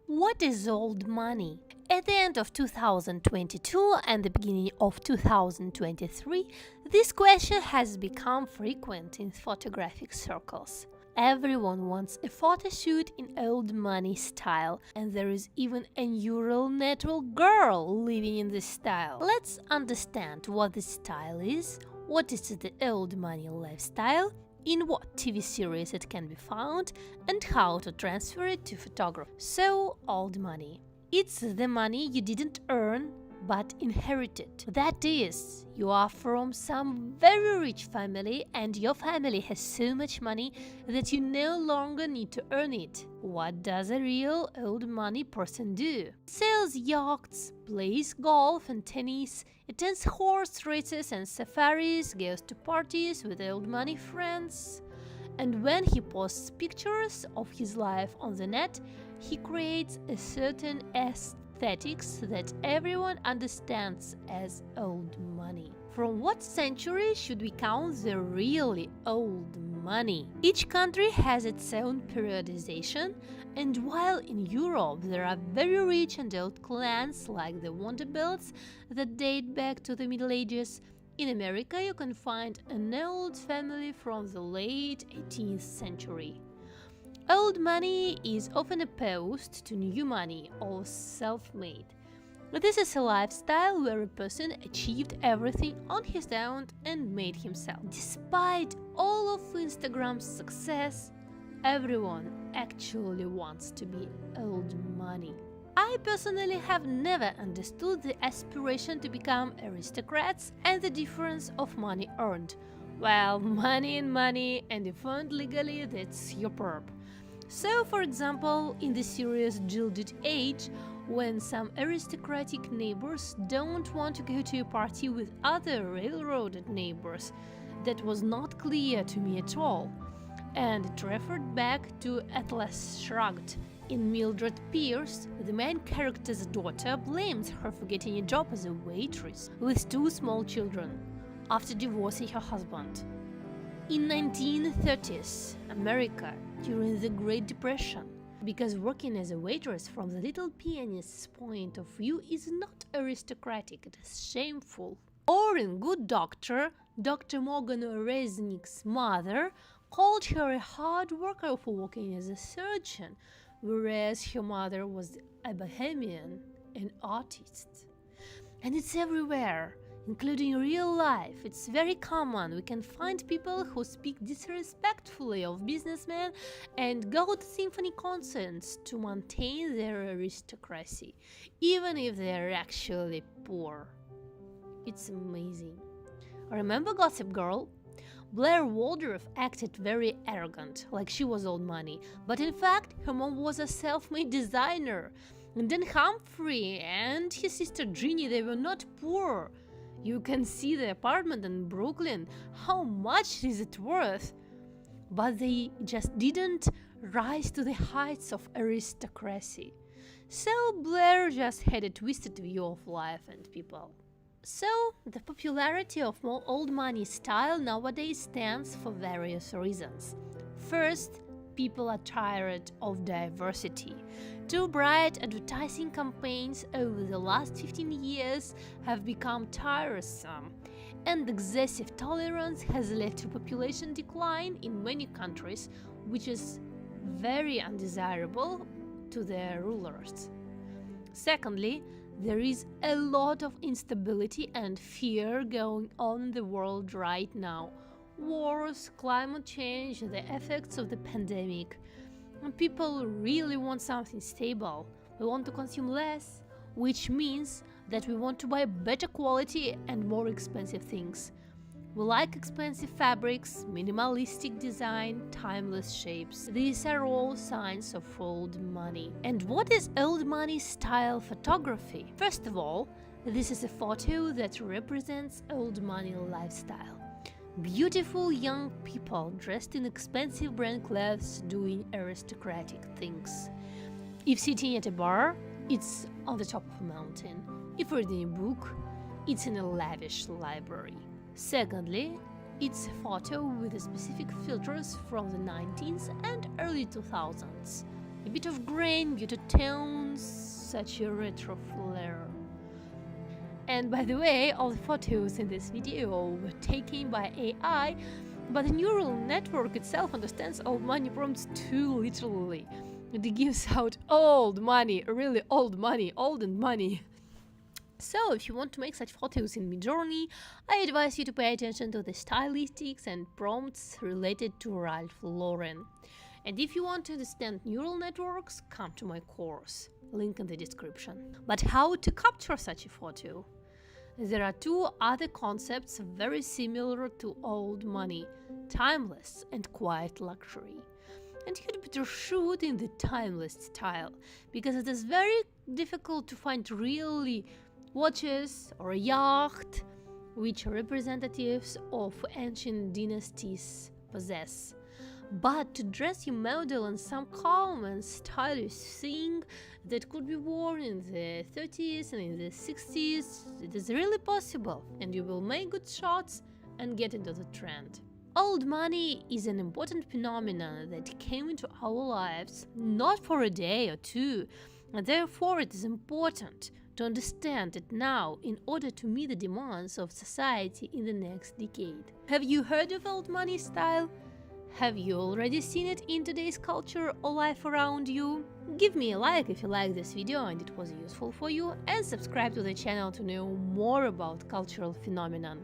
What is old money? At the end of 2022 and the beginning of 2023, this question has become frequent in photographic circles. Everyone wants a photo shoot in old money style, and there is even a neural network girl living in this style. Let's understand what this style is, what is the old money lifestyle, in what TV series it can be found, and how to transfer it to photography. So, old money. It's the money you didn't earn but inherited. That is, you are from some very rich family and your family has so much money that you no longer need to earn it. What does a real old money person do? Sells yachts, plays golf and tennis, attends horse races and safaris, goes to parties with old money friends. And when he posts pictures of his life on the net, he creates a certain aesthetics that everyone understands as old money. From what century should we count the really old money? Each country has its own periodization, and while in Europe there are very rich and old clans like the Vanderbilts that date back to the Middle Ages, in America you can find an old family from the late 18th century. Old money is often opposed to new money or self-made. This is a lifestyle where a person achieved everything on his own and made himself. Despite all of Instagram's success, everyone actually wants to be old money. I personally have never understood the aspiration to become aristocrats and the difference of money earned. Well, money and money, and if earned legally, that's your perp. So, for example, in the series Gilded Age, when some aristocratic neighbors don't want to go to a party with other railroaded neighbors, that was not clear to me at all, and it referred back to Atlas Shrugged. In Mildred Pierce, the main character's daughter blames her for getting a job as a waitress with two small children after divorcing her husband. In 1930s America, during the Great Depression, because working as a waitress from the little pianist's point of view is not aristocratic, it is shameful. Or in Good Doctor, Dr. Morgan Resnick's mother called her a hard worker for working as a surgeon, whereas her mother was a bohemian, an artist. And it's everywhere, including real life. It's very common. We can find people who speak disrespectfully of businessmen and go to symphony concerts to maintain their aristocracy, even if they're actually poor. It's amazing. Remember Gossip Girl? Blair Waldorf acted very arrogant, like she was old money, but in fact her mom was a self-made designer. And then Humphrey and his sister Ginny, they were not poor. You can see the apartment in Brooklyn. How much is it worth? But they just didn't rise to the heights of aristocracy. So Blair just had a twisted view of life and people. So, the popularity of more old money style nowadays stands for various reasons. First, people are tired of diversity. Too bright advertising campaigns over the last 15 years have become tiresome, and excessive tolerance has led to population decline in many countries, which is very undesirable to their rulers. Secondly, there is a lot of instability and fear going on in the world right now. Wars, climate change, the effects of the pandemic. And people really want something stable. We want to consume less, which means that we want to buy better quality and more expensive things. We like expensive fabrics, minimalistic design, timeless shapes. These are all signs of old money. And what is old money style photography? First of all, this is a photo that represents old money lifestyle. Beautiful young people dressed in expensive brand clothes doing aristocratic things. If sitting at a bar, it's on the top of a mountain. If reading a book, it's in a lavish library. Secondly, it's a photo with specific filters from the 19th and early 2000s. A bit of grain, muted tones, such a retro flair. And by the way, all the photos in this video were taken by AI, but the neural network itself understands old money prompts too literally. It gives out old money, really old money, olden money. So, if you want to make such photos in Midjourney, I advise you to pay attention to the stylistics and prompts related to Ralph Lauren. And if you want to understand neural networks, come to my course, link in the description. But how to capture such a photo? There are two other concepts very similar to old money: timeless and quiet luxury. And you'd better shoot in the timeless style, because it is very difficult to find really watches or a yacht which representatives of ancient dynasties possess. But to dress your model in some calm and stylish thing that could be worn in the 30s and in the 60s, it is really possible, and you will make good shots and get into the trend. Old money is an important phenomenon that came into our lives not for a day or two, and therefore it is important to understand it now in order to meet the demands of society in the next decade. Have you heard of old money style? Have you already seen it in today's culture or life around you? Give me a like if you liked this video and it was useful for you, and subscribe to the channel to know more about cultural phenomenon.